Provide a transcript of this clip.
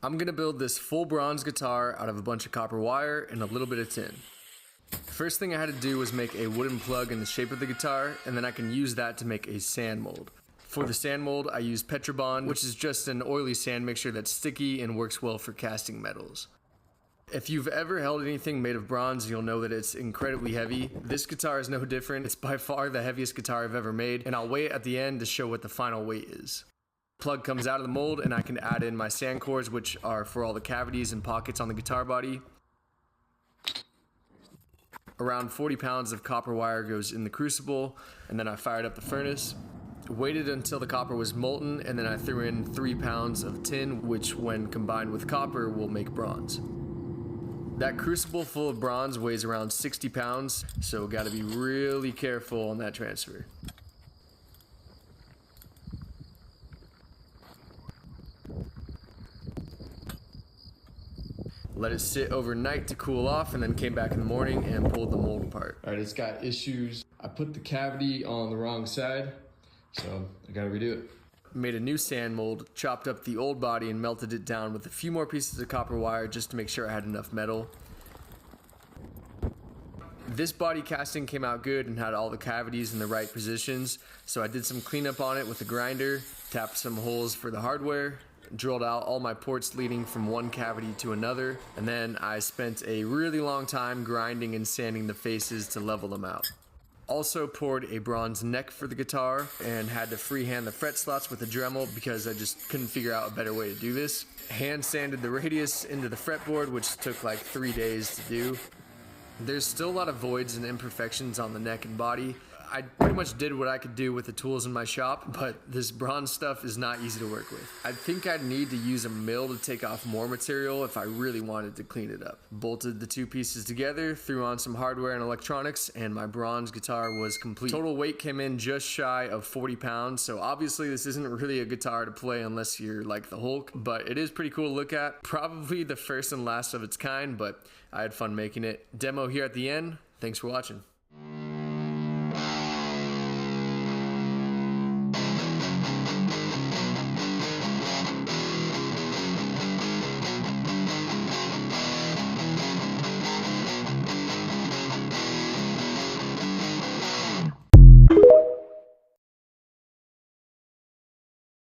I'm gonna build this full bronze guitar out of a bunch of copper wire and a little bit of tin. First thing I had to do was make a wooden plug in the shape of the guitar, and then I can use that to make a sand mold. For the sand mold, I use Petrobond, which is just an oily sand mixture that's sticky and works well for casting metals. If you've ever held anything made of bronze, you'll know that it's incredibly heavy. This guitar is no different. It's by far the heaviest guitar I've ever made, and I'll weigh it at the end to show what the final weight is. Plug comes out of the mold, and I can add in my sand cores, which are for all the cavities and pockets on the guitar body. Around 40 pounds of copper wire goes in the crucible, and then I fired up the furnace. Waited until the copper was molten, and then I threw in 3 pounds of tin, which when combined with copper will make bronze. That crucible full of bronze weighs around 60 pounds, so gotta be really careful on that transfer. Let it sit overnight to cool off, and then came back in the morning and pulled the mold apart. All right, it's got issues. I put the cavity on the wrong side, so I gotta redo it. Made a new sand mold, chopped up the old body and melted it down with a few more pieces of copper wire just to make sure I had enough metal. This body casting came out good and had all the cavities in the right positions, so I did some cleanup on it with a grinder, tapped some holes for the hardware, drilled out all my ports leading from one cavity to another, and then I spent a really long time grinding and sanding the faces to level them out. Also poured a bronze neck for the guitar and had to freehand the fret slots with a Dremel because I just couldn't figure out a better way to do this. Hand sanded the radius into the fretboard, which took like 3 days to do. There's still a lot of voids and imperfections on the neck and body. I pretty much did what I could do with the tools in my shop, but this bronze stuff is not easy to work with. I think I'd need to use a mill to take off more material if I really wanted to clean it up. Bolted the two pieces together, threw on some hardware and electronics, and my bronze guitar was complete. Total weight came in just shy of 40 pounds, so obviously this isn't really a guitar to play unless you're like the Hulk, but it is pretty cool to look at. Probably the first and last of its kind, but I had fun making it. Demo here at the end. Thanks for watching.